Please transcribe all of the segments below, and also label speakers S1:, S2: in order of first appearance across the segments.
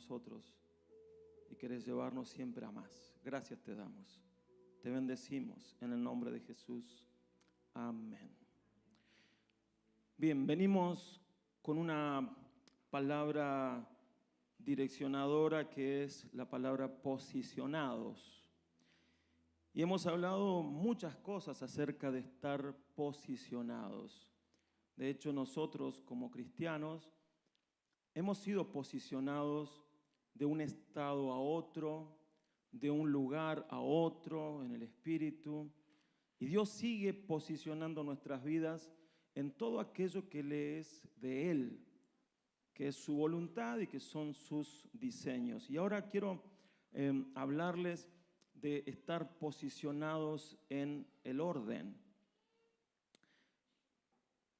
S1: nosotros y querés llevarnos siempre a más. Gracias te damos. Te bendecimos en el nombre de Jesús. Amén. Bien, venimos con una palabra direccionadora que es la palabra posicionados. Y hemos hablado muchas cosas acerca de estar posicionados. De hecho, nosotros como cristianos hemos sido posicionados de un estado a otro, de un lugar a otro en el Espíritu. Y Dios sigue posicionando nuestras vidas en todo aquello que le es de Él, que es su voluntad y que son sus diseños. Y ahora quiero hablarles de estar posicionados en el orden.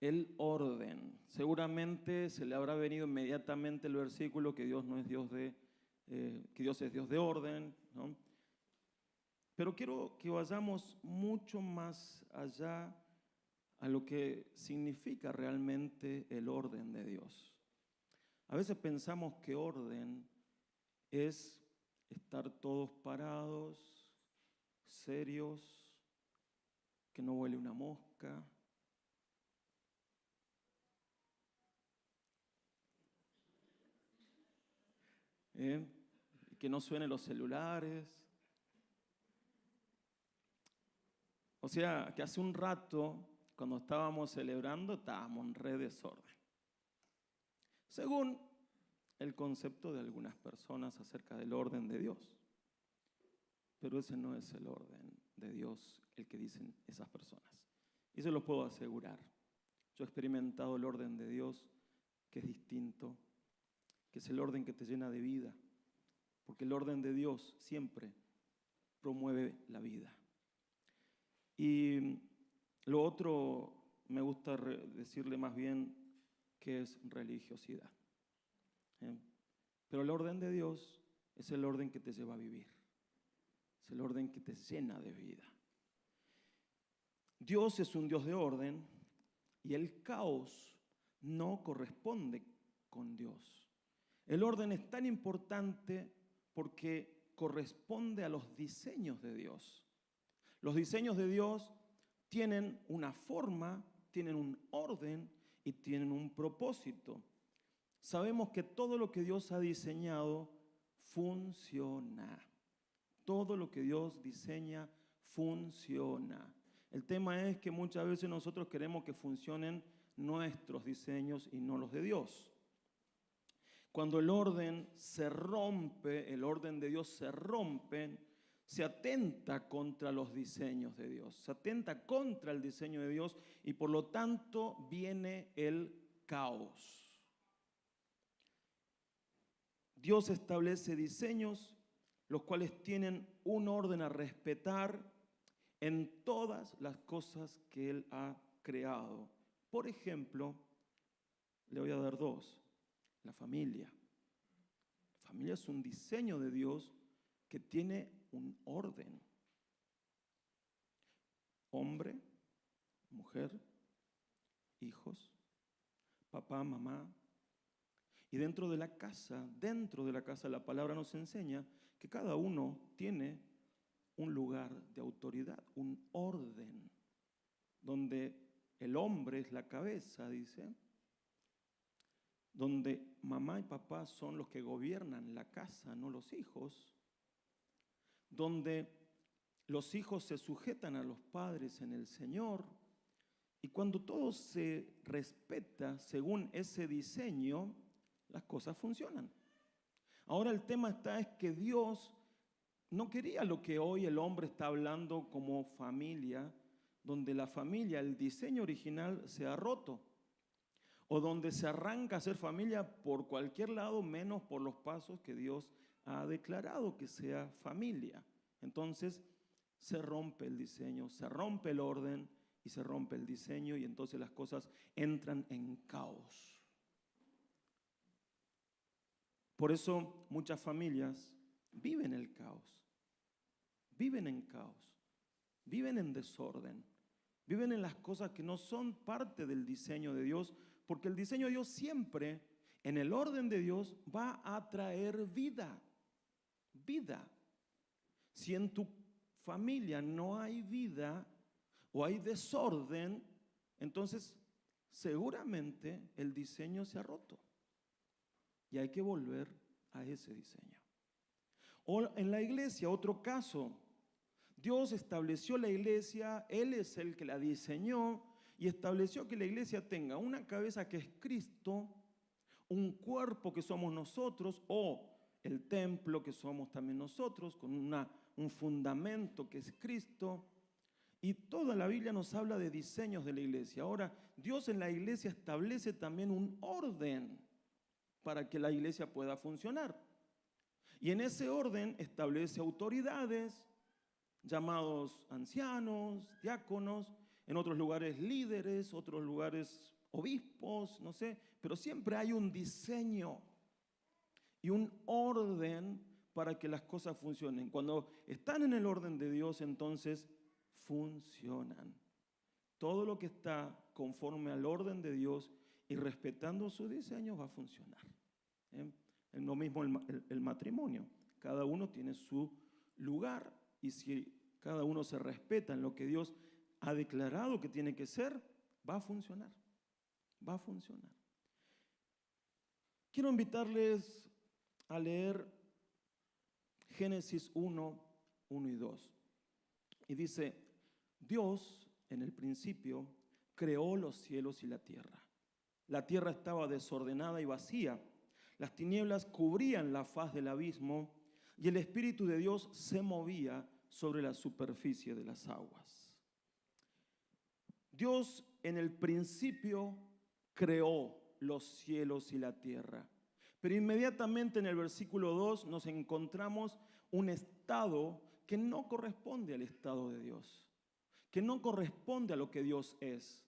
S1: El orden. Seguramente se le habrá venido inmediatamente el versículo que Dios no es Dios de, que Dios es Dios de orden, ¿no? Pero quiero que vayamos mucho más allá a lo que significa realmente el orden de Dios. A veces pensamos que orden es estar todos parados, serios, que no huele una mosca. Que no suenen los celulares. O sea, que hace un rato, cuando estábamos celebrando, estábamos en re desorden. Según el concepto de algunas personas acerca del orden de Dios. Pero ese no es el orden de Dios el que dicen esas personas. Y se lo puedo asegurar. Yo he experimentado el orden de Dios que es distinto, que es el orden que te llena de vida. Porque el orden de Dios siempre promueve la vida. Y lo otro me gusta decirle más bien que es religiosidad. Pero el orden de Dios es el orden que te lleva a vivir. Es el orden que te llena de vida. Dios es un Dios de orden y el caos no corresponde con Dios. El orden es tan importante porque corresponde a los diseños de Dios. Los diseños de Dios tienen una forma, tienen un orden y tienen un propósito. Sabemos que todo lo que Dios ha diseñado funciona. Todo lo que Dios diseña funciona. El tema es que muchas veces nosotros queremos que funcionen nuestros diseños y no los de Dios. Cuando el orden se rompe, el orden de Dios se rompe, se atenta contra los diseños de Dios, se atenta contra el diseño de Dios y por lo tanto viene el caos. Dios establece diseños los cuales tienen un orden a respetar en todas las cosas que Él ha creado. Por ejemplo, le voy a dar dos. La familia. La familia es un diseño de Dios que tiene un orden. Hombre, mujer, hijos, papá, mamá. Y dentro de la casa la palabra nos enseña que cada uno tiene un lugar de autoridad, un orden, donde el hombre es la cabeza, dice, donde mamá y papá son los que gobiernan la casa, no los hijos, donde los hijos se sujetan a los padres en el Señor, y cuando todo se respeta según ese diseño, las cosas funcionan. Ahora el tema es que Dios no quería lo que hoy el hombre está hablando como familia, donde la familia, el diseño original se ha roto. O donde se arranca a ser familia por cualquier lado, menos por los pasos que Dios ha declarado que sea familia. Entonces se rompe el diseño, se rompe el orden y se rompe el diseño y entonces las cosas entran en caos. Por eso muchas familias viven el caos, viven en caos, viven en desorden, viven en las cosas que no son parte del diseño de Dios, porque el diseño de Dios siempre en el orden de Dios va a traer vida. Vida. Si en tu familia no hay vida o hay desorden, entonces seguramente el diseño se ha roto. Y hay que volver a ese diseño. O en la iglesia, otro caso. Dios estableció la iglesia, Él es el que la diseñó y estableció que la iglesia tenga una cabeza que es Cristo, un cuerpo que somos nosotros, o el templo que somos también nosotros, con un fundamento que es Cristo. Y toda la Biblia nos habla de diseños de la iglesia. Ahora, Dios en la iglesia establece también un orden para que la iglesia pueda funcionar. Y en ese orden establece autoridades, llamados ancianos, diáconos, en otros lugares líderes, otros lugares obispos, no sé, pero siempre hay un diseño y un orden para que las cosas funcionen. Cuando están en el orden de Dios, entonces funcionan. Todo lo que está conforme al orden de Dios y respetando su diseño va a funcionar. Es lo mismo el matrimonio. Cada uno tiene su lugar y si cada uno se respeta en lo que Dios ha declarado que tiene que ser, va a funcionar. Va a funcionar. Quiero invitarles a leer Génesis 1, 1 y 2. Y dice, Dios en el principio creó los cielos y la tierra. La tierra estaba desordenada y vacía. Las tinieblas cubrían la faz del abismo y el Espíritu de Dios se movía sobre la superficie de las aguas. Dios en el principio creó los cielos y la tierra. Pero inmediatamente en el versículo 2 nos encontramos un estado que no corresponde al estado de Dios, que no corresponde a lo que Dios es,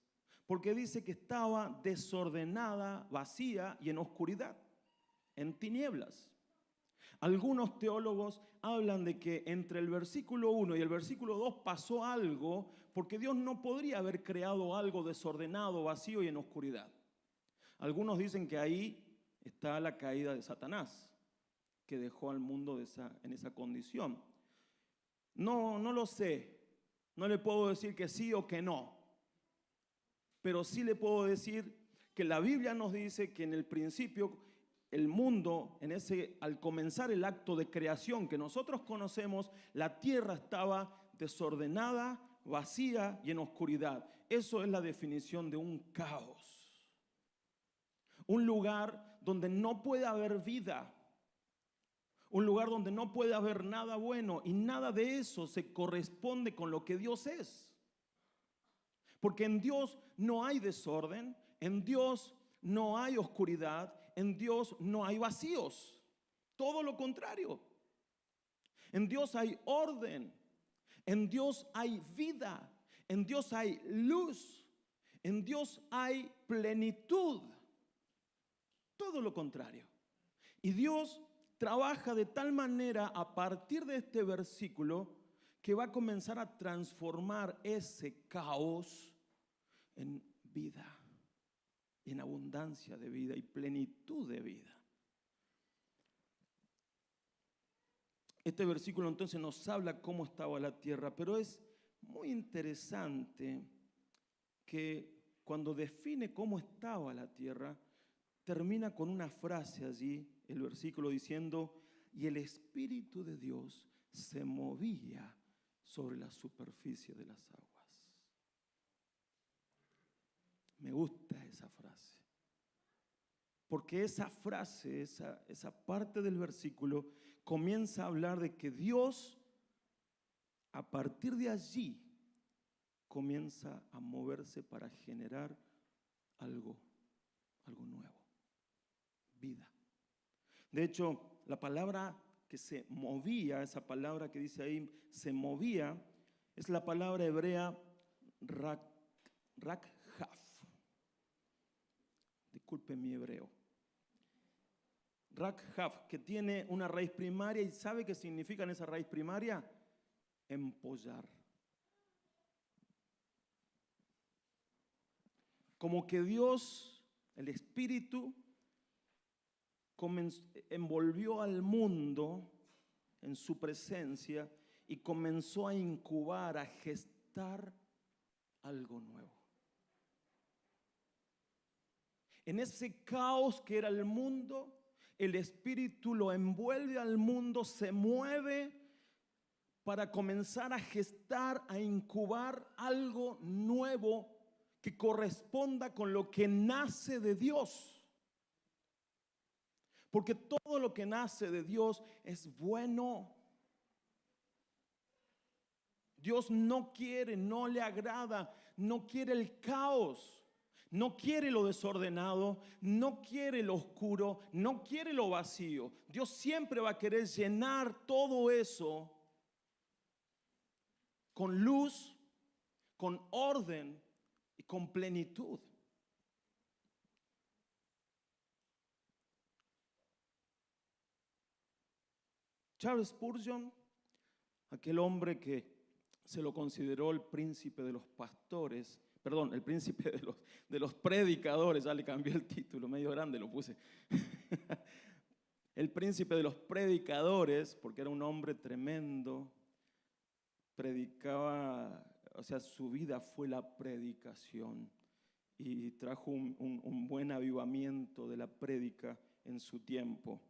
S1: porque dice que estaba desordenada, vacía y en oscuridad, en tinieblas. Algunos teólogos hablan de que entre el versículo 1 y el versículo 2 pasó algo, porque Dios no podría haber creado algo desordenado, vacío y en oscuridad. Algunos dicen que ahí está la caída de Satanás, que dejó al mundo en esa condición. No lo sé, no le puedo decir que sí o que no, pero sí le puedo decir que la Biblia nos dice que en el principio el mundo, al comenzar el acto de creación que nosotros conocemos, la tierra estaba desordenada, vacía y en oscuridad. Eso es la definición de un caos. Un lugar donde no puede haber vida. Un lugar donde no puede haber nada bueno y nada de eso se corresponde con lo que Dios es. Porque en Dios no hay desorden, en Dios no hay oscuridad, en Dios no hay vacíos. Todo lo contrario. En Dios hay orden, en Dios hay vida, en Dios hay luz, en Dios hay plenitud. Todo lo contrario. Y Dios trabaja de tal manera a partir de este versículo que va a comenzar a transformar ese caos en vida, en abundancia de vida y plenitud de vida. Este versículo entonces nos habla cómo estaba la tierra, pero es muy interesante que cuando define cómo estaba la tierra, termina con una frase allí, el versículo diciendo, y el Espíritu de Dios se movía sobre la superficie de las aguas. Me gusta esa frase, porque esa frase, esa parte del versículo comienza a hablar de que Dios, a partir de allí, comienza a moverse para generar algo nuevo. Vida. De hecho, la palabra que se movía, esa palabra que dice ahí, se movía, es la palabra hebrea rakhaf. Disculpe mi hebreo. Rakhaf, que tiene una raíz primaria, ¿y sabe qué significa en esa raíz primaria? Empollar. Como que Dios, el Espíritu, envolvió al mundo en su presencia y comenzó a incubar, a gestar algo nuevo. En ese caos que era el mundo, el Espíritu lo envuelve al mundo, se mueve para comenzar a gestar, a incubar algo nuevo que corresponda con lo que nace de Dios. Porque todo lo que nace de Dios es bueno. Dios no quiere, no le agrada, no quiere el caos, no quiere lo desordenado, no quiere lo oscuro, no quiere lo vacío. Dios siempre va a querer llenar todo eso con luz, con orden y con plenitud. Charles Spurgeon, aquel hombre que se lo consideró el príncipe de los pastores, perdón, el príncipe de los predicadores, ya le cambié el título, medio grande lo puse. El príncipe de los predicadores, porque era un hombre tremendo, predicaba, o sea, su vida fue la predicación y trajo un buen avivamiento de la prédica en su tiempo.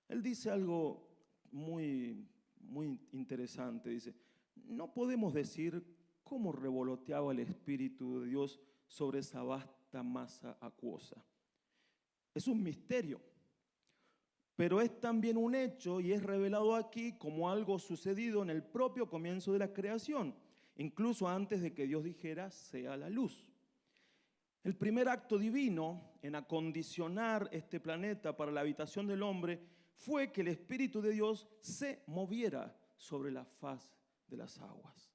S1: Él dice algo muy interesante, dice: no podemos decir cómo revoloteaba el Espíritu de Dios sobre esa vasta masa acuosa. Es un misterio, pero es también un hecho y es revelado aquí como algo sucedido en el propio comienzo de la creación, incluso antes de que Dios dijera sea la luz. El primer acto divino en acondicionar este planeta para la habitación del hombre fue que el Espíritu de Dios se moviera sobre la faz de las aguas.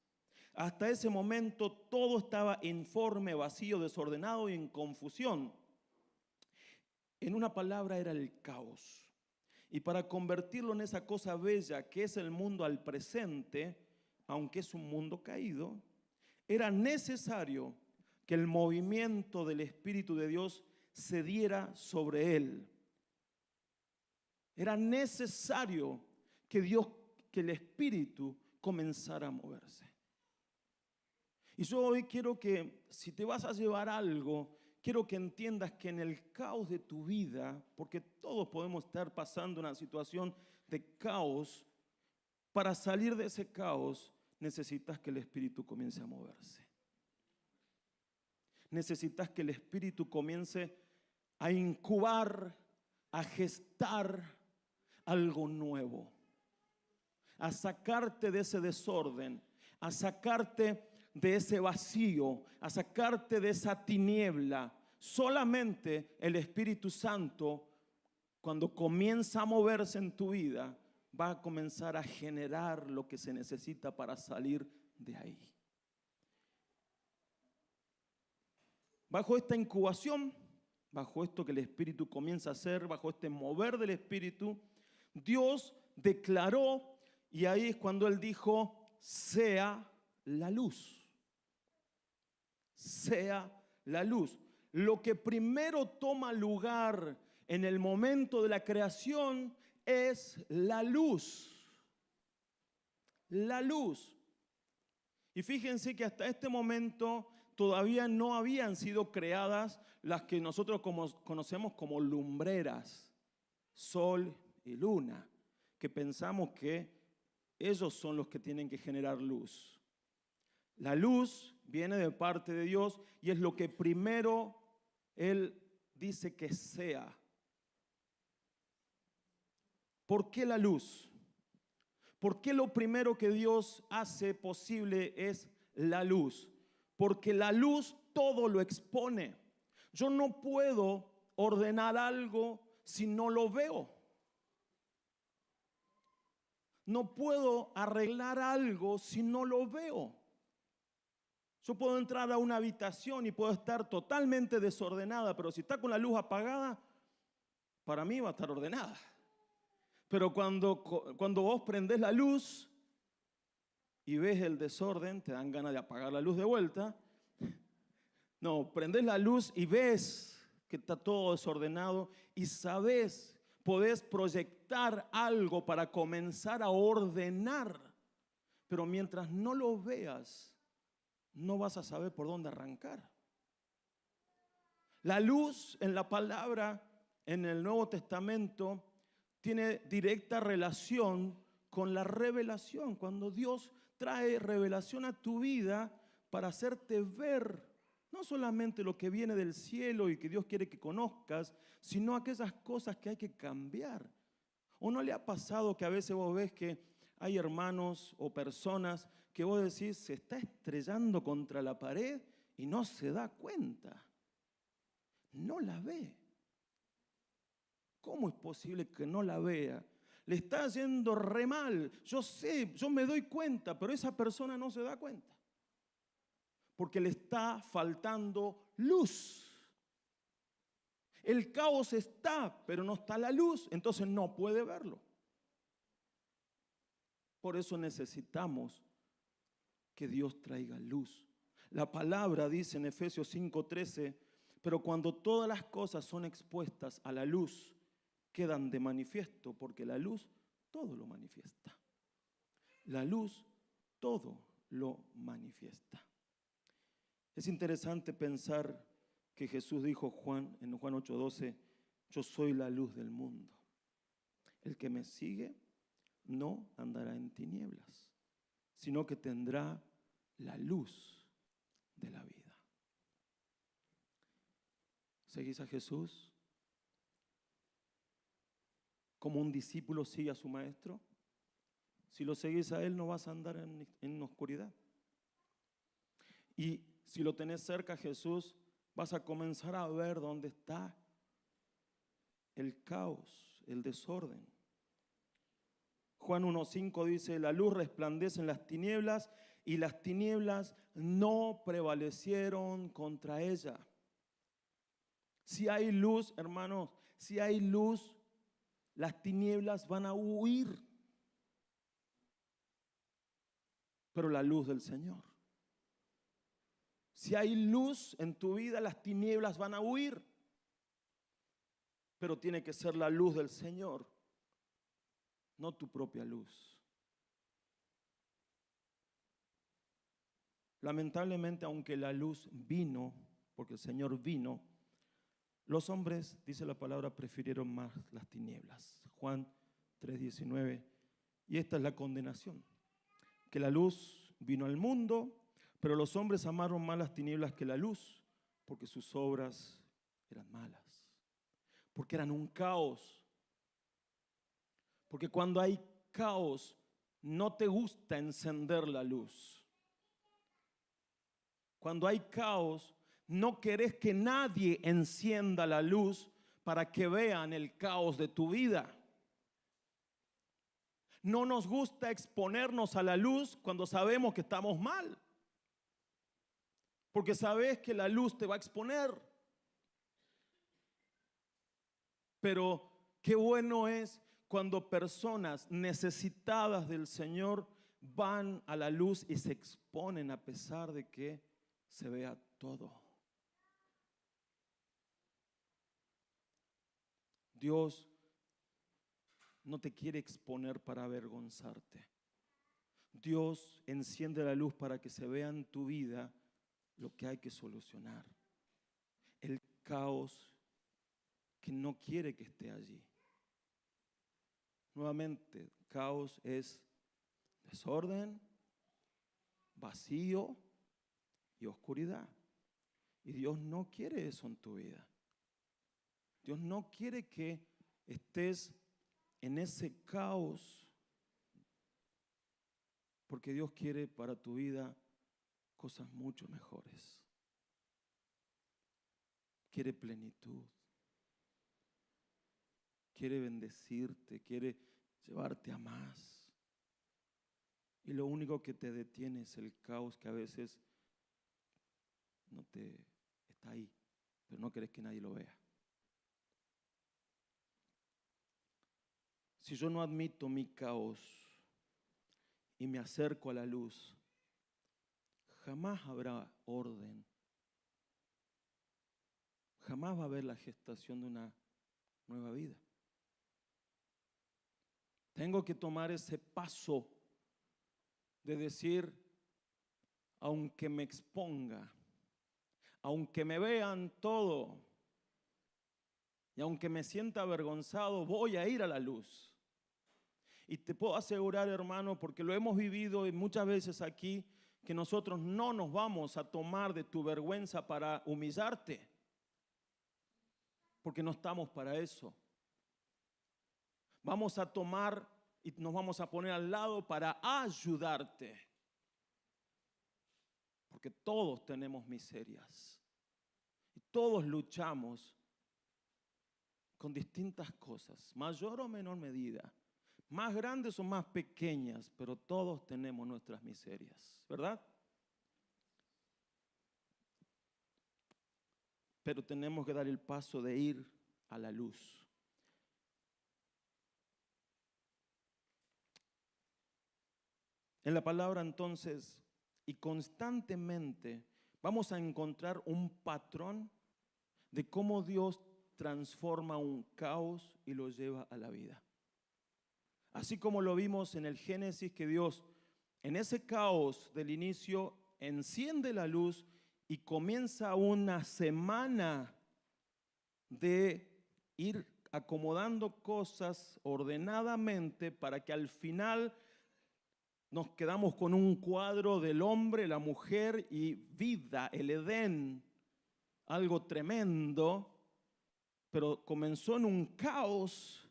S1: Hasta ese momento todo estaba informe, vacío, desordenado y en confusión. En una palabra, era el caos. Y para convertirlo en esa cosa bella que es el mundo al presente, aunque es un mundo caído, era necesario que el movimiento del Espíritu de Dios se diera sobre él. Era necesario que el Espíritu comenzara a moverse. Y yo hoy quiero que, si te vas a llevar algo, quiero que entiendas que en el caos de tu vida, porque todos podemos estar pasando una situación de caos, para salir de ese caos necesitas que el Espíritu comience a moverse. Necesitas que el Espíritu comience a incubar, a gestar algo nuevo, a sacarte de ese desorden, a sacarte de ese vacío, a sacarte de esa tiniebla. Solamente el Espíritu Santo, cuando comienza a moverse en tu vida, va a comenzar a generar lo que se necesita para salir de ahí. Bajo esta incubación, bajo esto que el Espíritu comienza a hacer, bajo este mover del Espíritu, Dios declaró, y ahí es cuando Él dijo: sea la luz. Sea la luz. Lo que primero toma lugar en el momento de la creación es la luz. La luz. Y fíjense que hasta este momento todavía no habían sido creadas las que nosotros conocemos como lumbreras, sol y luna, que pensamos que ellos son los que tienen que generar luz. La luz viene de parte de Dios y es lo que primero Él dice que sea. ¿Por qué la luz? ¿Por qué lo primero que Dios hace posible es la luz? Porque la luz todo lo expone. Yo no puedo ordenar algo si no lo veo. No puedo arreglar algo si no lo veo. Yo puedo entrar a una habitación y puedo estar totalmente desordenada, pero si está con la luz apagada, para mí va a estar ordenada. Pero cuando vos prendés la luz y ves el desorden, te dan ganas de apagar la luz de vuelta. No, prendés la luz y ves que está todo desordenado y sabés, podés proyectar algo para comenzar a ordenar, pero mientras no lo veas, no vas a saber por dónde arrancar. La luz en la palabra, en el Nuevo Testamento, tiene directa relación con la revelación. Cuando Dios trae revelación a tu vida para hacerte ver no solamente lo que viene del cielo y que Dios quiere que conozcas, sino aquellas cosas que hay que cambiar. ¿O no le ha pasado que a veces vos ves que hay hermanos o personas que vos decís se está estrellando contra la pared y no se da cuenta? No la ve. ¿Cómo es posible que no la vea? Le está yendo re mal. Yo sé, yo me doy cuenta, pero esa persona no se da cuenta. Porque le está faltando luz. El caos está, pero no está la luz, entonces no puede verlo. Por eso necesitamos que Dios traiga luz. La palabra dice en Efesios 5:13, pero cuando todas las cosas son expuestas a la luz, quedan de manifiesto, porque la luz todo lo manifiesta. La luz todo lo manifiesta. Es interesante pensar que Jesús dijo en Juan 8:12, yo soy la luz del mundo. El que me sigue no andará en tinieblas, sino que tendrá la luz de la vida. ¿Seguís a Jesús como un discípulo sigue a su maestro? Si lo seguís a él, no vas a andar en oscuridad. Y si lo tenés cerca a Jesús, vas a comenzar a ver dónde está el caos, el desorden. Juan 1:5 dice, la luz resplandece en las tinieblas y las tinieblas no prevalecieron contra ella. Si hay luz, hermanos, si hay luz, las tinieblas van a huir. Pero la luz del Señor. Si hay luz en tu vida, las tinieblas van a huir. Pero tiene que ser la luz del Señor, no tu propia luz. Lamentablemente, aunque la luz vino, porque el Señor vino, los hombres, dice la palabra, prefirieron más las tinieblas. Juan 3:19. Y esta es la condenación, que la luz vino al mundo, pero los hombres amaron más las tinieblas que la luz, porque sus obras eran malas, porque eran un caos. Porque cuando hay caos, no te gusta encender la luz. Cuando hay caos, no querés que nadie encienda la luz para que vean el caos de tu vida. No nos gusta exponernos a la luz cuando sabemos que estamos mal, porque sabes que la luz te va a exponer. Pero qué bueno es cuando personas necesitadas del Señor van a la luz y se exponen a pesar de que se vea todo. Dios no te quiere exponer para avergonzarte. Dios enciende la luz para que se vea en tu vida lo que hay que solucionar. El caos que no quiere que esté allí. Nuevamente, caos es desorden, vacío y oscuridad. Y Dios no quiere eso en tu vida. Dios no quiere que estés en ese caos, porque Dios quiere para tu vida cosas mucho mejores. Quiere plenitud. Quiere bendecirte, quiere llevarte a más. Y lo único que te detiene es el caos que a veces no te está ahí, pero no querés que nadie lo vea. Si yo no admito mi caos y me acerco a la luz, jamás habrá orden. Jamás va a haber la gestación de una nueva vida. Tengo que tomar ese paso de decir, aunque me exponga, aunque me vean todo y aunque me sienta avergonzado, voy a ir a la luz. Y te puedo asegurar, hermano, porque lo hemos vivido muchas veces aquí, que nosotros no nos vamos a tomar de tu vergüenza para humillarte, porque no estamos para eso. Vamos a tomar y nos vamos a poner al lado para ayudarte, porque todos tenemos miserias y todos luchamos con distintas cosas, mayor o menor medida, más grandes o más pequeñas, pero todos tenemos nuestras miserias, ¿verdad? Pero tenemos que dar el paso de ir a la luz. En la palabra entonces, y constantemente vamos a encontrar un patrón de cómo Dios transforma un caos y lo lleva a la vida. Así como lo vimos en el Génesis, que Dios en ese caos del inicio enciende la luz y comienza una semana de ir acomodando cosas ordenadamente para que al final nos quedamos con un cuadro del hombre, la mujer y vida, el Edén, algo tremendo, pero comenzó en un caos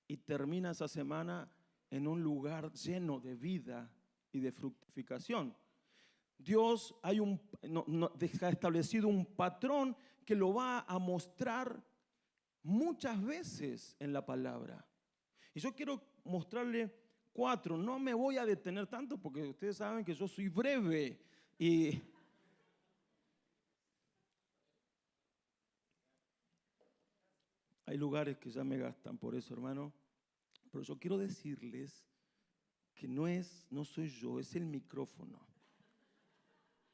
S1: y termina esa semana en un lugar lleno de vida y de fructificación. Dios ha establecido un patrón que lo va a mostrar muchas veces en la palabra. Y yo quiero mostrarle 4. No me voy a detener tanto porque ustedes saben que yo soy breve y hay lugares que ya me gastan por eso, hermano. Pero yo quiero decirles que no soy yo, es el micrófono.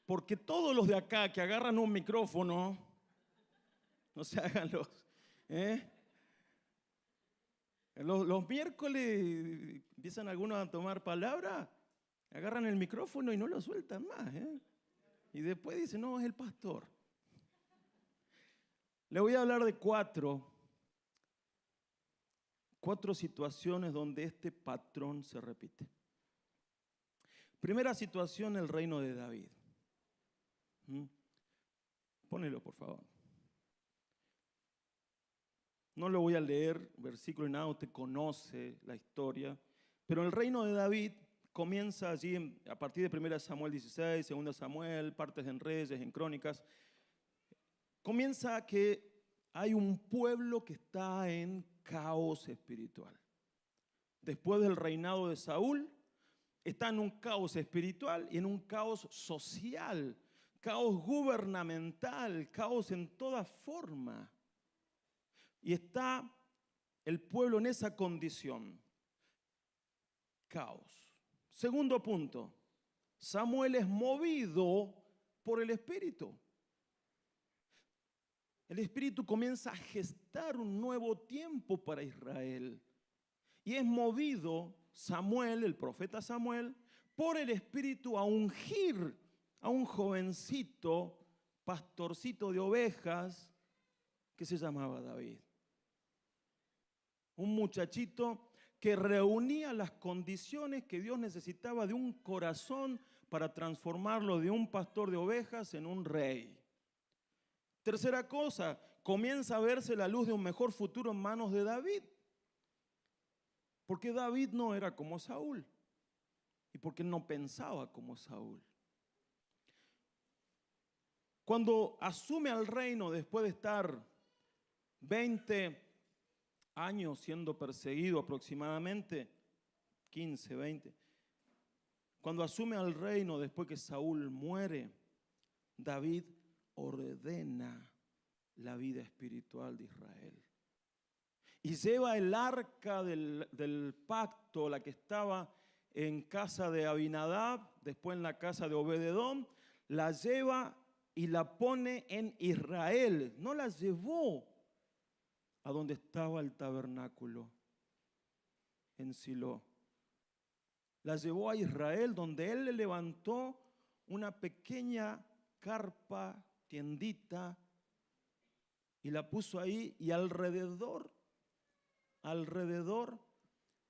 S1: Porque todos los de acá que agarran un micrófono, no se hagan los miércoles empiezan algunos a tomar palabra, agarran el micrófono y no lo sueltan más. Y después dicen, no, es el pastor. Le voy a hablar de 4 situaciones donde este patrón se repite. Primera situación, el reino de David. Pónelo, por favor. No lo voy a leer, versículo y nada, usted conoce la historia. Pero el reino de David comienza allí a partir de 1 Samuel 16, 2 Samuel, partes en Reyes, en Crónicas. Comienza que hay un pueblo que está en caos espiritual. Después del reinado de Saúl, está en un caos espiritual y en un caos social, caos gubernamental, caos en toda forma. Y está el pueblo en esa condición. Caos. Segundo punto, Samuel es movido por el Espíritu. El Espíritu comienza a gestar un nuevo tiempo para Israel. Y es movido Samuel, el profeta Samuel, por el Espíritu a ungir a un jovencito, pastorcito de ovejas, que se llamaba David. Un muchachito que reunía las condiciones que Dios necesitaba de un corazón para transformarlo de un pastor de ovejas en un rey. Tercera cosa, comienza a verse la luz de un mejor futuro en manos de David. Porque David no era como Saúl y porque no pensaba como Saúl. Cuando asume al reino después de estar 20 años siendo perseguido aproximadamente, 15, 20, cuando asume al reino después que Saúl muere, David ordena la vida espiritual de Israel. Y lleva el arca del pacto, la que estaba en casa de Abinadab, después en la casa de Obed-edom, la lleva y la pone en Israel. No la llevó a donde estaba el tabernáculo. en Silo. La llevó a Israel, donde él le levantó una pequeña carpa, tiendita, y la puso ahí, y alrededor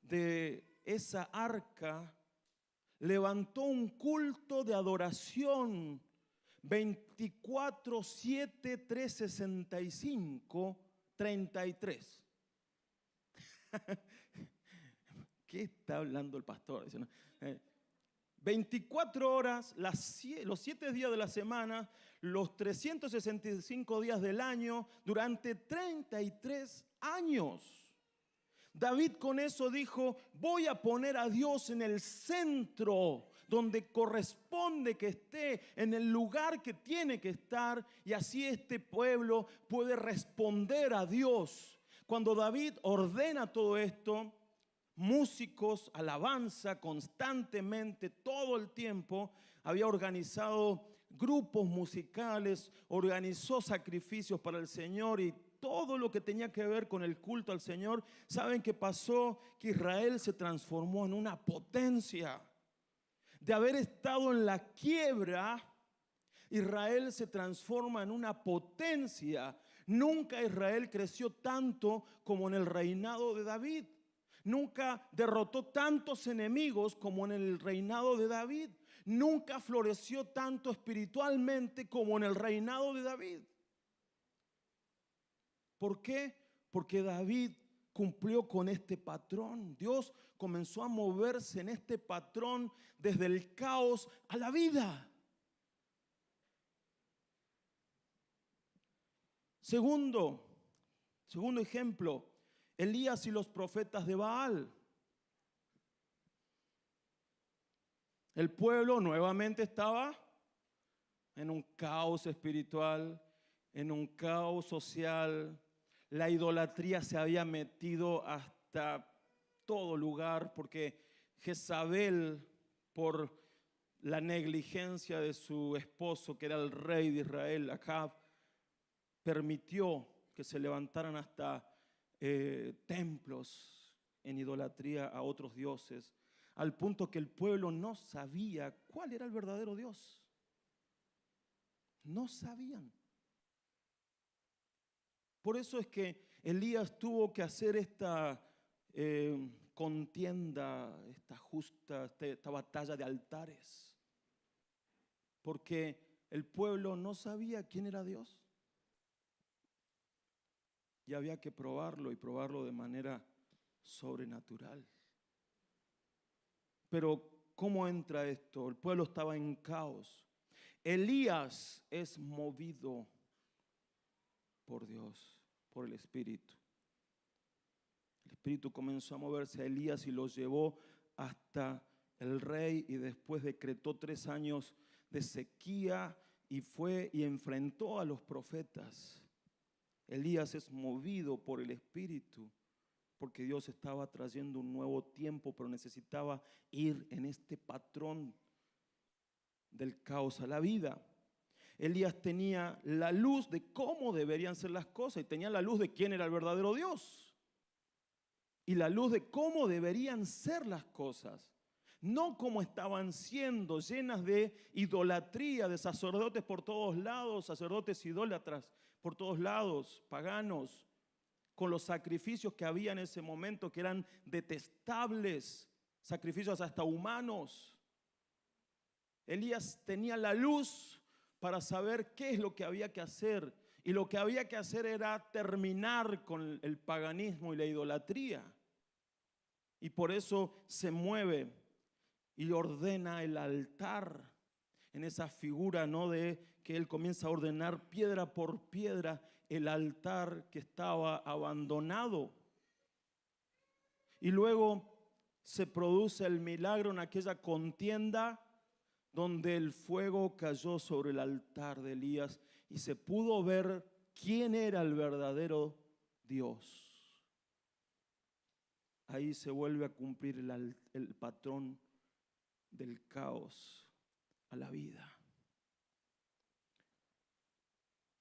S1: de esa arca levantó un culto de adoración 24/7, 365, 33. ¿Qué está hablando el pastor? 24 horas, los 7 días de la semana, los 365 días del año, durante 33 años. David con eso dijo: voy a poner a Dios en el centro, donde corresponde que esté, en el lugar que tiene que estar, y así este pueblo puede responder a Dios. Cuando David ordena todo esto, músicos, alabanza constantemente, todo el tiempo, había organizado grupos musicales, organizó sacrificios para el Señor y todo lo que tenía que ver con el culto al Señor. ¿Saben qué pasó? Que Israel se transformó en una potencia. De haber estado en la quiebra, Israel se transforma en una potencia. Nunca Israel creció tanto como en el reinado de David. Nunca derrotó tantos enemigos como en el reinado de David. Nunca floreció tanto espiritualmente como en el reinado de David. ¿Por qué? Porque David cumplió con este patrón. Dios comenzó a moverse en este patrón desde el caos a la vida. Segundo ejemplo, Elías y los profetas de Baal. El pueblo nuevamente estaba en un caos espiritual, en un caos social. La idolatría se había metido hasta todo lugar, porque Jezabel, por la negligencia de su esposo, que era el rey de Israel, Acab, permitió que se levantaran hasta templos en idolatría a otros dioses, al punto que el pueblo no sabía cuál era el verdadero Dios. No sabían. Por eso es que Elías tuvo que hacer esta contienda, esta batalla de altares, porque el pueblo no sabía quién era Dios. Y había que probarlo, y probarlo de manera sobrenatural. Pero ¿cómo entra esto? El pueblo estaba en caos. Elías es movido por Dios, por el Espíritu. El Espíritu comenzó a moverse a Elías y lo llevó hasta el rey, y después decretó 3 años de sequía y fue y enfrentó a los profetas. Elías es movido por el Espíritu porque Dios estaba trayendo un nuevo tiempo, pero necesitaba ir en este patrón del caos a la vida. Elías tenía la luz de cómo deberían ser las cosas, y tenía la luz de quién era el verdadero Dios, y la luz de cómo deberían ser las cosas, no como estaban siendo, llenas de idolatría, de sacerdotes por todos lados, sacerdotes idólatras por todos lados, paganos, con los sacrificios que había en ese momento, que eran detestables, sacrificios hasta humanos. Elías tenía la luz para saber qué es lo que había que hacer, y lo que había que hacer era terminar con el paganismo y la idolatría. Y por eso se mueve y ordena el altar, en esa figura, ¿no?, de que él comienza a ordenar piedra por piedra el altar que estaba abandonado. Y luego se produce el milagro en aquella contienda donde el fuego cayó sobre el altar de Elías y se pudo ver quién era el verdadero Dios. Ahí se vuelve a cumplir el patrón del caos a la vida.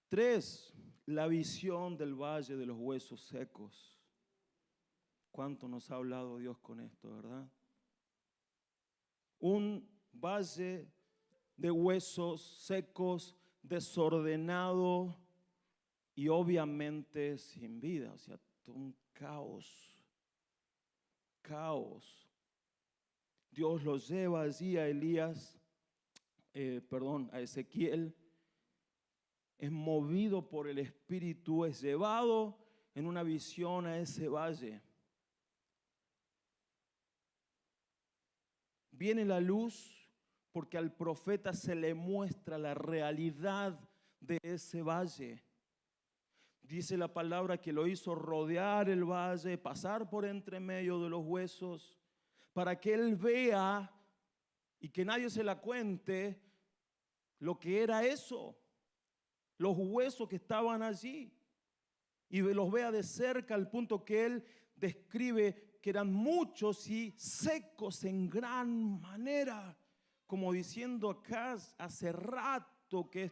S1: 3, la visión del valle de los huesos secos. ¿Cuánto nos ha hablado Dios con esto, verdad? Un valle de huesos secos, desordenado y obviamente sin vida, o sea, un caos, caos. Dios lo lleva allí a a Ezequiel, es movido por el Espíritu, es llevado en una visión a ese valle. Viene la luz porque al profeta se le muestra la realidad de ese valle. Dice la palabra que lo hizo rodear el valle, pasar por entre medio de los huesos, para que él vea y que nadie se la cuente lo que era eso, los huesos que estaban allí, y los vea de cerca al punto que él describe que eran muchos y secos en gran manera, como diciendo acá hace rato que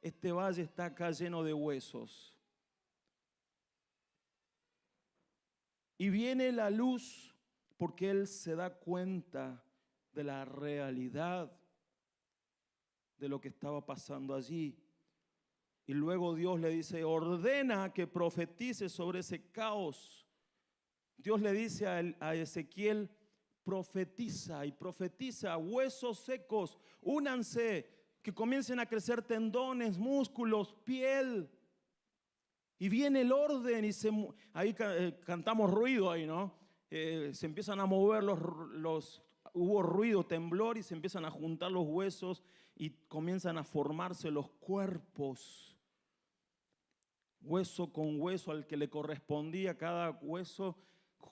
S1: este valle está acá lleno de huesos. Y viene la luz porque él se da cuenta de la realidad de lo que estaba pasando allí. Y luego Dios le dice, ordena que profetice sobre ese caos. Dios le dice a Ezequiel, profetiza y profetiza, huesos secos, únanse, que comiencen a crecer tendones, músculos, piel. Y viene el orden y ahí cantamos ruido ahí, ¿no? Se empiezan a mover hubo ruido, temblor y se empiezan a juntar los huesos y comienzan a formarse los cuerpos. Hueso con hueso al que le correspondía, cada hueso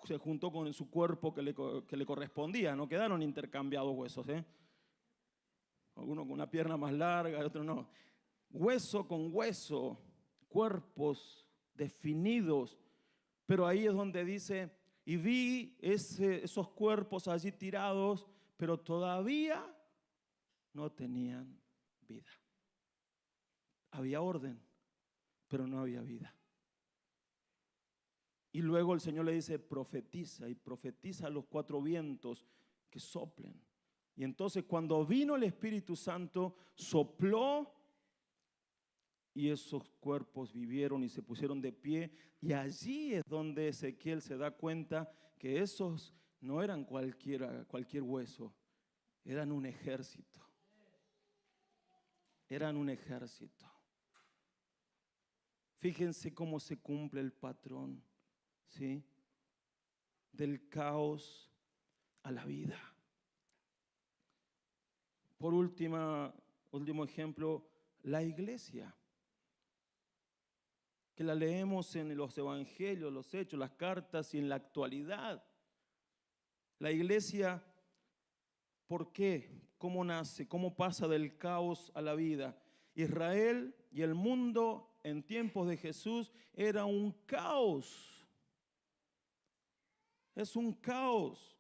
S1: se juntó con su cuerpo que le correspondía, no quedaron intercambiados huesos, ¿eh? Alguno con una pierna más larga, otro no. Hueso con hueso, cuerpos definidos, pero ahí es donde dice, y vi esos cuerpos allí tirados, pero todavía no tenían vida. Había orden, pero no había vida. Y luego el Señor le dice, profetiza, y profetiza a los cuatro vientos que soplen. Y entonces cuando vino el Espíritu Santo, sopló y esos cuerpos vivieron y se pusieron de pie. Y allí es donde Ezequiel se da cuenta que esos no eran cualquier hueso, eran un ejército. Eran un ejército. Fíjense cómo se cumple el patrón, ¿sí? Del caos a la vida. Por último ejemplo, la iglesia, que la leemos en los evangelios, los hechos, las cartas y en la actualidad. La iglesia, ¿por qué? ¿Cómo nace? ¿Cómo pasa del caos a la vida? Israel y el mundo en tiempos de Jesús era un caos. Es un caos.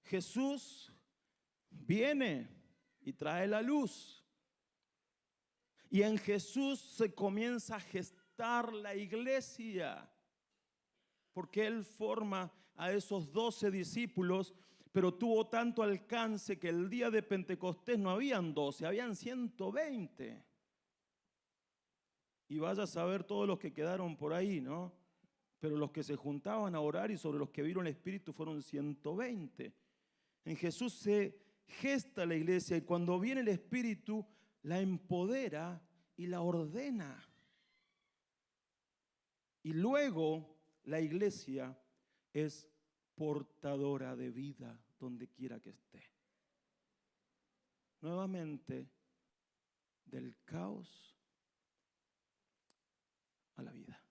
S1: Jesús viene y trae la luz. Y en Jesús se comienza a gestar la iglesia, porque Él forma a esos 12 discípulos, pero tuvo tanto alcance que el día de Pentecostés no habían 12, habían 120. Y vaya a saber todos los que quedaron por ahí, ¿no? Pero los que se juntaban a orar y sobre los que vieron el Espíritu fueron 120. En Jesús se gesta la iglesia y cuando viene el Espíritu la empodera y la ordena. Y luego la iglesia es portadora de vida donde quiera que esté. Nuevamente, del caos a la vida.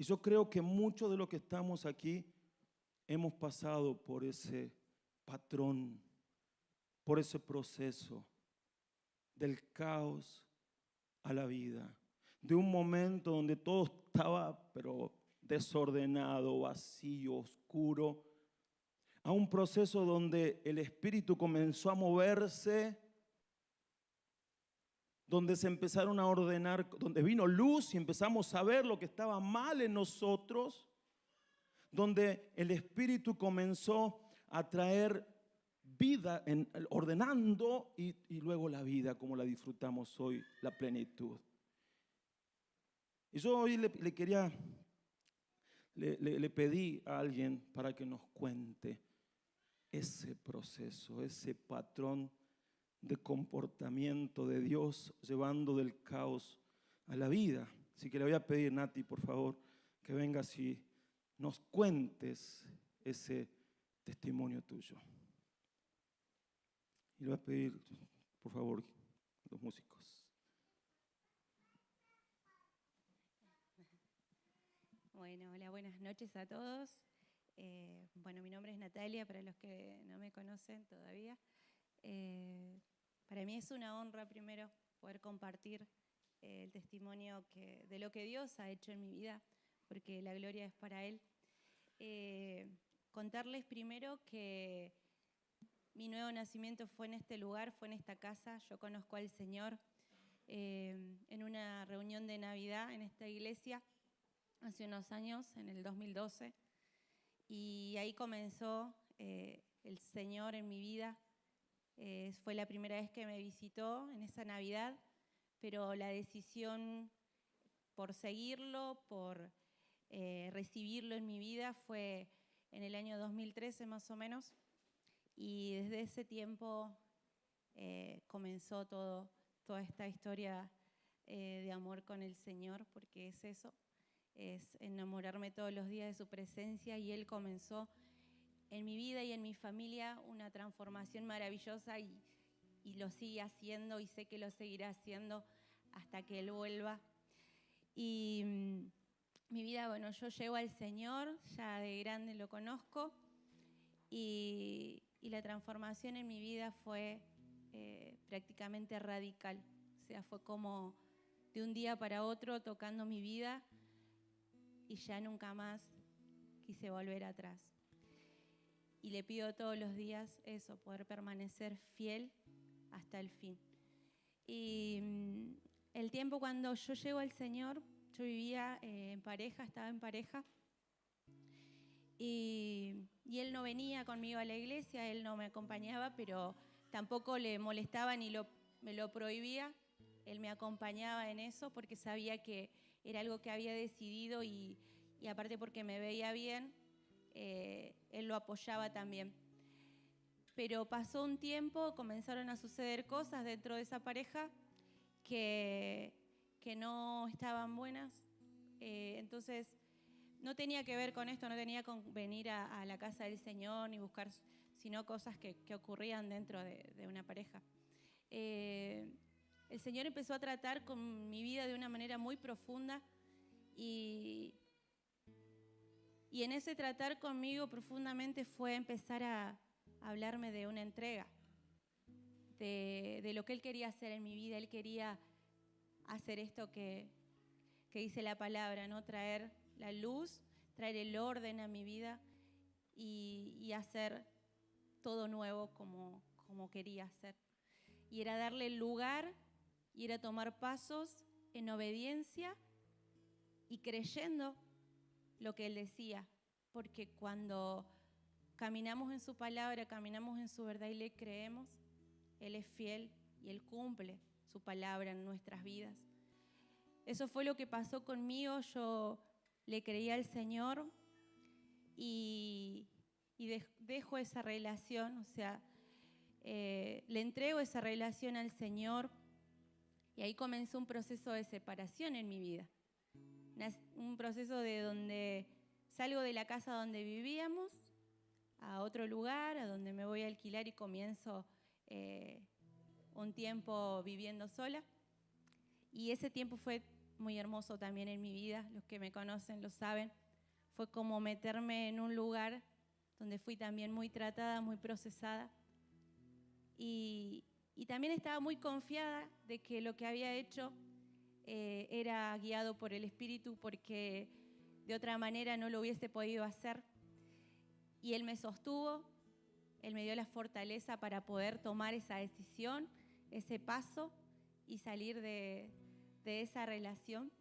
S1: Y yo creo que muchos de los que estamos aquí hemos pasado por ese patrón, por ese proceso del caos a la vida, de un momento donde todo estaba pero desordenado, vacío, oscuro, a un proceso donde el Espíritu comenzó a moverse donde se empezaron a ordenar, donde vino luz y empezamos a ver lo que estaba mal en nosotros, donde el Espíritu comenzó a traer vida, ordenando y luego la vida como la disfrutamos hoy, la plenitud. Y yo hoy le pedí a alguien para que nos cuente ese proceso, ese patrón de comportamiento de Dios llevando del caos a la vida. Así que le voy a pedir, Nati, por favor, que vengas y nos cuentes ese testimonio tuyo. Y le voy a pedir, por favor, a los músicos.
S2: Bueno, hola, buenas noches a todos. Bueno, mi nombre es Natalia, para los que no me conocen todavía. Para mí es una honra primero poder compartir el testimonio de lo que Dios ha hecho en mi vida, porque la gloria es para Él. Contarles primero que mi nuevo nacimiento fue en este lugar, fue en esta casa. Yo conozco al Señor en una reunión de Navidad en esta iglesia hace unos años, en el 2012, y ahí comenzó el Señor en mi vida. Fue la primera vez que me visitó en esa Navidad, pero la decisión por seguirlo, por recibirlo en mi vida fue en el año 2013 más o menos, y desde ese tiempo comenzó toda esta historia de amor con el Señor, porque es eso, es enamorarme todos los días de su presencia, y Él comenzó en mi vida y en mi familia una transformación maravillosa y lo sigue haciendo, y sé que lo seguirá haciendo hasta que Él vuelva. Y mi vida, bueno, yo llego al Señor, ya de grande lo conozco, y la transformación en mi vida fue prácticamente radical. O sea, fue como de un día para otro tocando mi vida, y ya nunca más quise volver atrás. Y le pido todos los días eso, poder permanecer fiel hasta el fin. Y el tiempo cuando yo llego al Señor, yo vivía en pareja, estaba en pareja, y Él no venía conmigo a la iglesia, Él no me acompañaba, pero tampoco le molestaba ni me lo prohibía. Él me acompañaba en eso porque sabía que era algo que había decidido, y aparte porque me veía bien, Él lo apoyaba también. Pero pasó un tiempo, comenzaron a suceder cosas dentro de esa pareja que no estaban buenas. Entonces, no tenía que ver con esto, no tenía con venir a la casa del Señor ni buscar, sino cosas que ocurrían dentro de una pareja. El Señor empezó a tratar con mi vida de una manera muy profunda, y en ese tratar conmigo profundamente fue empezar a hablarme de una entrega, de lo que Él quería hacer en mi vida. Él quería hacer esto que dice la palabra, ¿no? Traer la luz, traer el orden a mi vida y hacer todo nuevo como quería hacer. Y era darle el lugar, y era tomar pasos en obediencia y creyendo lo que Él decía, porque cuando caminamos en su palabra, caminamos en su verdad y le creemos, Él es fiel y Él cumple su palabra en nuestras vidas. Eso fue lo que pasó conmigo. Yo le creí al Señor y dejo esa relación, o sea, le entrego esa relación al Señor, y ahí comenzó un proceso de separación en mi vida. Un proceso de donde salgo de la casa donde vivíamos a otro lugar, a donde me voy a alquilar, y comienzo un tiempo viviendo sola. Y ese tiempo fue muy hermoso también en mi vida. Los que me conocen lo saben. Fue como meterme en un lugar donde fui también muy tratada, muy procesada. Y también estaba muy confiada de que lo que había hecho era guiado por el Espíritu, porque de otra manera no lo hubiese podido hacer. Y Él me sostuvo, Él me dio la fortaleza para poder tomar esa decisión, ese paso, y salir de esa relación,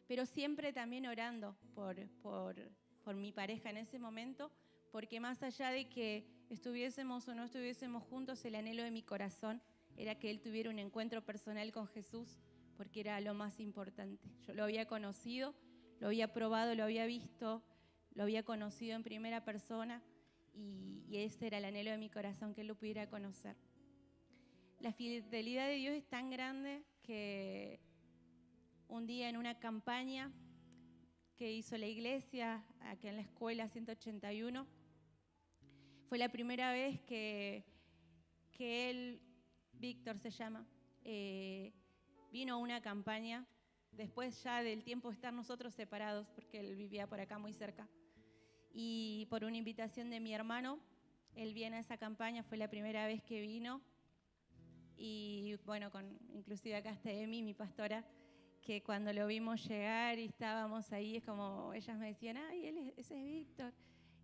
S2: pero siempre también orando por mi pareja en ese momento, porque más allá de que estuviésemos o no estuviésemos juntos, el anhelo de mi corazón era que él tuviera un encuentro personal con Jesús, porque era lo más importante. Yo lo había conocido, lo había probado, lo había visto, lo había conocido en primera persona, y ese era el anhelo de mi corazón, que él lo pudiera conocer. La fidelidad de Dios es tan grande que un día en una campaña que hizo la iglesia, aquí en la escuela 181, fue la primera vez que él, Víctor se llama, vino a una campaña, después ya del tiempo de estar nosotros separados, porque él vivía por acá muy cerca, y por una invitación de mi hermano, él viene a esa campaña, fue la primera vez que vino, y bueno, inclusive acá está Emi, mi pastora, que cuando lo vimos llegar y estábamos ahí, es como ellas me decían, ay, ese es Víctor.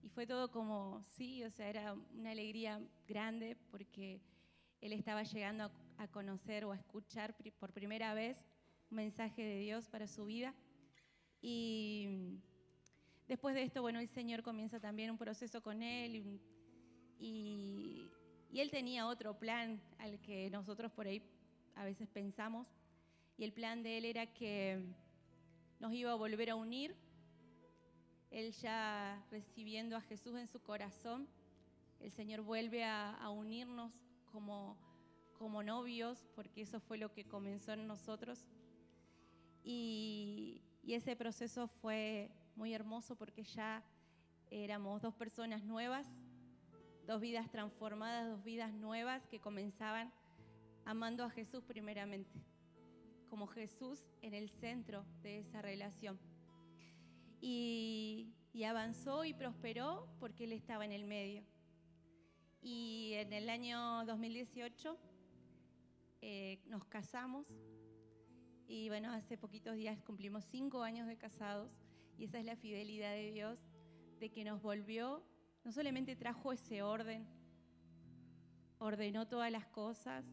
S2: Y fue todo como, sí, o sea, era una alegría grande porque él estaba llegando a conocer o a escuchar por primera vez un mensaje de Dios para su vida. Y después de esto, bueno, el Señor comienza también un proceso con él y él tenía otro plan al que nosotros por ahí a veces pensamos. Y el plan de él era que nos iba a volver a unir. Él ya recibiendo a Jesús en su corazón, el Señor vuelve a unirnos como novios, porque eso fue lo que comenzó en nosotros. Y ese proceso fue muy hermoso porque ya éramos dos personas nuevas, dos vidas transformadas, dos vidas nuevas que comenzaban amando a Jesús primeramente, como Jesús en el centro de esa relación. Y avanzó y prosperó porque Él estaba en el medio. Y en el año 2018 nos casamos y bueno, hace poquitos días cumplimos 5 años de casados y esa es la fidelidad de Dios, de que nos volvió, no solamente trajo ese orden, ordenó todas las cosas,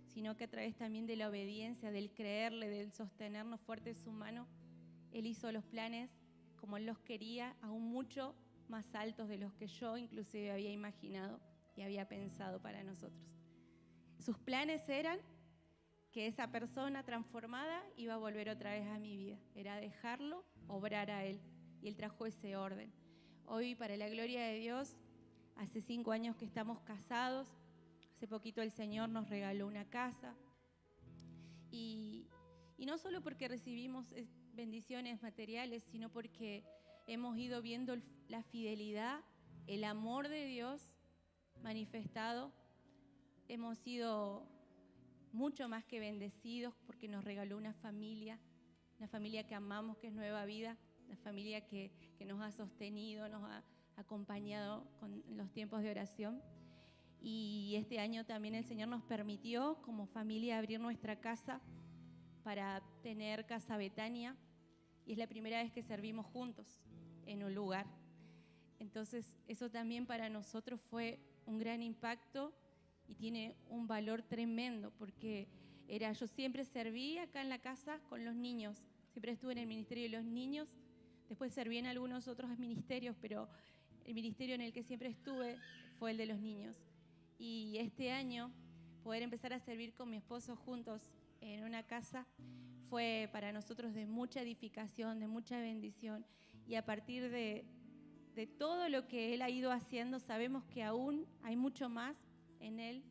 S2: sino que a través también de la obediencia, del creerle, del sostenernos fuerte en su mano, Él hizo los planes como Él los quería, aún mucho más altos de los que yo inclusive había imaginado y había pensado para nosotros. Sus planes eran que esa persona transformada iba a volver otra vez a mi vida, era dejarlo obrar a Él, y Él trajo ese orden. Hoy, para la gloria de Dios, hace 5 años que estamos casados. Hace poquito el Señor nos regaló una casa y no solo porque recibimos bendiciones materiales, sino porque hemos ido viendo la fidelidad, el amor de Dios manifestado. Hemos sido mucho más que bendecidos porque nos regaló una familia que amamos, que es Nueva Vida, una familia que nos ha sostenido, nos ha acompañado con los tiempos de oración. Y este año también el Señor nos permitió como familia abrir nuestra casa para tener Casa Betania, y es la primera vez que servimos juntos en un lugar. Entonces eso también para nosotros fue un gran impacto y tiene un valor tremendo, porque yo siempre serví acá en la casa con los niños, siempre estuve en el ministerio de los niños, después serví en algunos otros ministerios, pero el ministerio en el que siempre estuve fue el de los niños. Y este año poder empezar a servir con mi esposo juntos en una casa fue para nosotros de mucha edificación, de mucha bendición, y a partir de todo lo que Él ha ido haciendo, sabemos que aún hay mucho más en Él,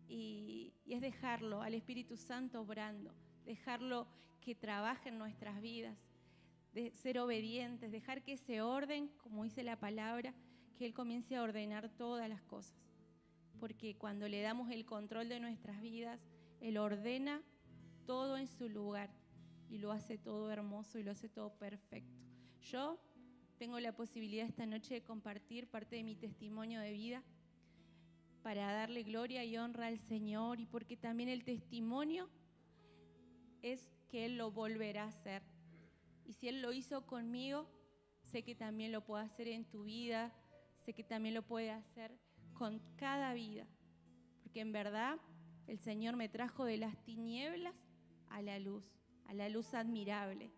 S2: y es dejarlo al Espíritu Santo obrando, dejarlo que trabaje en nuestras vidas, de ser obedientes, dejar que ese orden, como dice la palabra, que Él comience a ordenar todas las cosas, porque cuando le damos el control de nuestras vidas, Él ordena todo en su lugar y lo hace todo hermoso y lo hace todo perfecto. Yo tengo la posibilidad esta noche de compartir parte de mi testimonio de vida para darle gloria y honra al Señor, y porque también el testimonio es que Él lo volverá a hacer. Y si Él lo hizo conmigo, sé que también lo puede hacer en tu vida, sé que también lo puede hacer con cada vida, porque en verdad el Señor me trajo de las tinieblas a la luz admirable.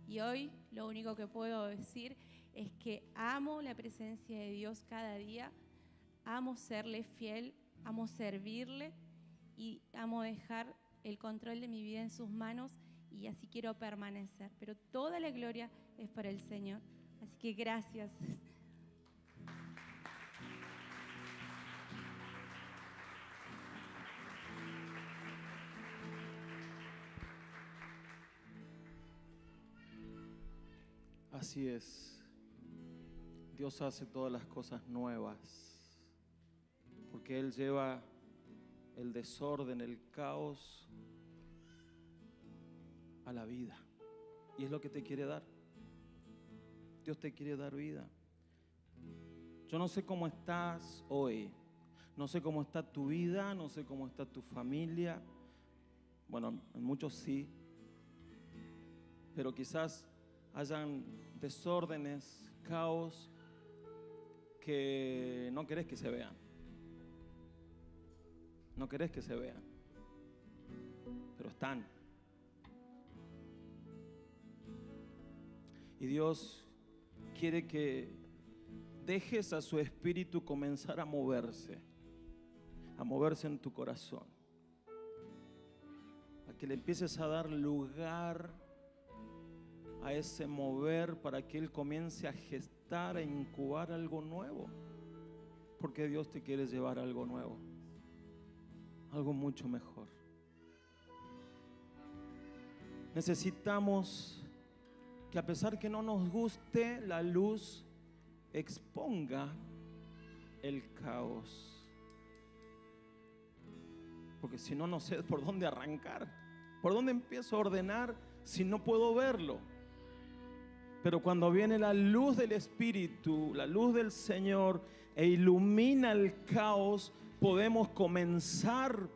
S2: Y hoy lo único que puedo decir es que amo la presencia de Dios cada día, amo serle fiel, amo servirle y amo dejar el control de mi vida en sus manos, y así quiero permanecer. Pero toda la gloria es para el Señor. Así que gracias.
S1: Así es. Dios hace todas las cosas nuevas, porque Él lleva el desorden, el caos a la vida. Y es lo que te quiere dar. Dios te quiere dar vida. Yo no sé cómo estás hoy. No sé cómo está tu vida, no sé cómo está tu familia. Bueno, en muchos sí. Pero quizás hayan desórdenes, caos que no querés que se vean. No querés que se vean. Pero están. Y Dios quiere que dejes a su espíritu comenzar a moverse en tu corazón, a que le empieces a dar lugar a ese mover para que Él comience a gestar, a incubar algo nuevo, porque Dios te quiere llevar a algo nuevo, algo mucho mejor. Necesitamos que, a pesar que no nos guste, la luz exponga el caos. Porque si no, no sé por dónde arrancar. ¿Por dónde empiezo a ordenar si no puedo verlo? Pero cuando viene la luz del Espíritu, la luz del Señor, e ilumina el caos, podemos comenzar,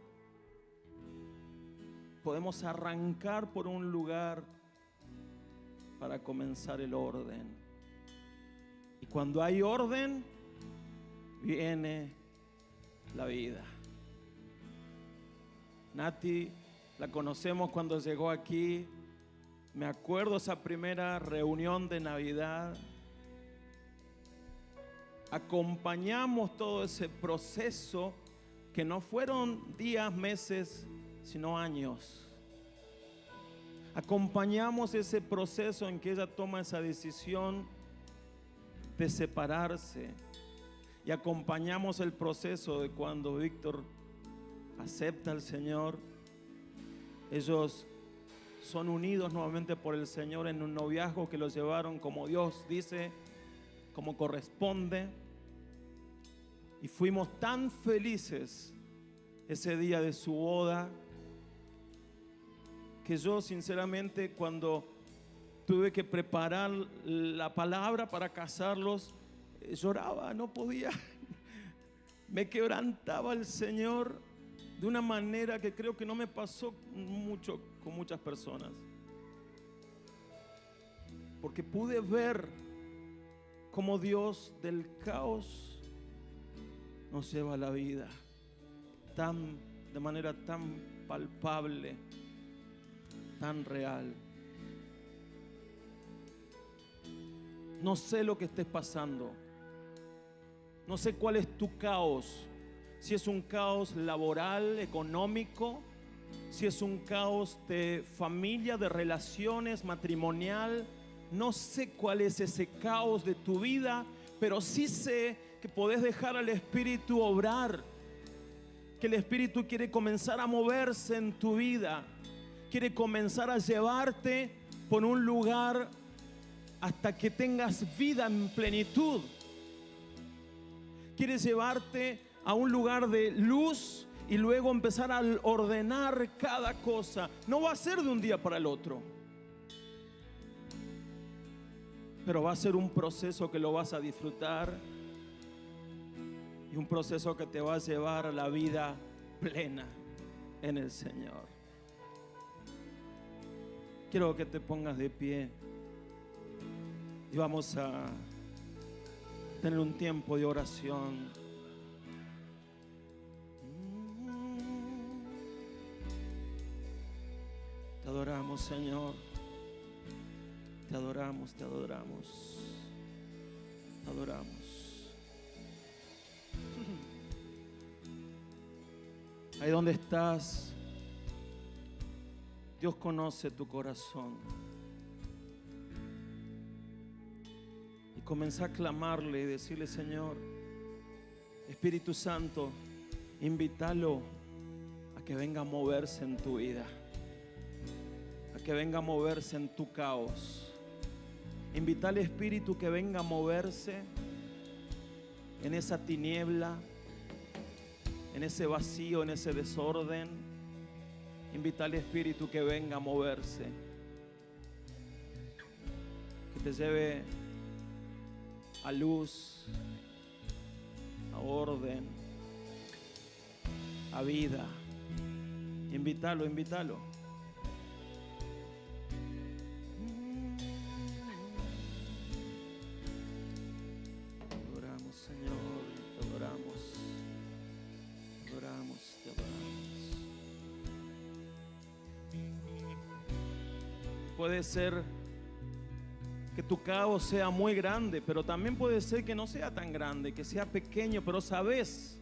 S1: podemos arrancar por un lugar para comenzar el orden. Y cuando hay orden, viene la vida. Nati, la conocemos cuando llegó aquí. Me acuerdo esa primera reunión de Navidad. Acompañamos todo ese proceso que no fueron días, meses, sino años. Acompañamos ese proceso en que ella toma esa decisión de separarse. Y acompañamos el proceso de cuando Víctor acepta al Señor. Ellos son unidos nuevamente por el Señor en un noviazgo que los llevaron como Dios dice, como corresponde. Y fuimos tan felices ese día de su boda, que yo sinceramente, cuando tuve que preparar la palabra para casarlos, lloraba, no podía. Me quebrantaba el Señor de una manera que creo que no me pasó mucho con muchas personas. Porque pude ver cómo Dios del caos nos lleva a la vida de manera tan palpable, tan real. No sé lo que estés pasando. No sé cuál es tu caos. Si es un caos laboral, económico, si es un caos de familia, de relaciones, matrimonial. No sé cuál es ese caos de tu vida, pero sí sé que podés dejar al Espíritu obrar. Que el Espíritu quiere comenzar a moverse en tu vida. Quiere comenzar a llevarte por un lugar hasta que tengas vida en plenitud. Quiere llevarte a un lugar de luz y luego empezar a ordenar cada cosa. No va a ser de un día para el otro, pero va a ser un proceso que lo vas a disfrutar y un proceso que te va a llevar a la vida plena en el Señor. Quiero que te pongas de pie y vamos a tener un tiempo de oración. adoramos, Señor. Te adoramos, te adoramos. Te adoramos. Ahí donde estás, Dios conoce tu corazón. Y comienza a clamarle y decirle: Señor, Espíritu Santo, invítalo a que venga a moverse en tu vida, a que venga a moverse en tu caos. Invítale, Espíritu, que venga a moverse en esa tiniebla, en ese vacío, en ese desorden. Invítale, Espíritu, que venga a moverse, que te lleve a luz, a orden, a vida. Invítalo, invítalo. Te adoramos, Señor, te adoramos, te adoramos, te adoramos. Puede ser que tu caos sea muy grande, pero también puede ser que no sea tan grande, que sea pequeño, pero sabes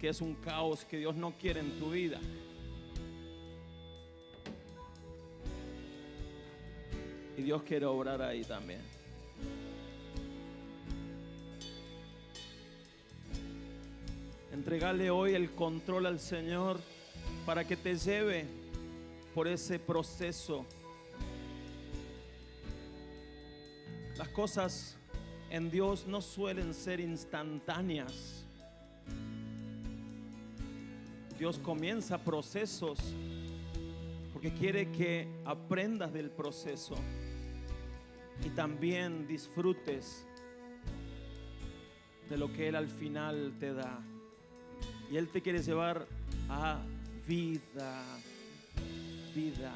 S1: que es un caos que Dios no quiere en tu vida. Y Dios quiere obrar ahí también. Entregale hoy el control al Señor para que te lleve por ese proceso. Las cosas en Dios no suelen ser instantáneas. Dios comienza procesos porque quiere que aprendas del proceso y también disfrutes de lo que Él al final te da. Y Él te quiere llevar a vida, vida.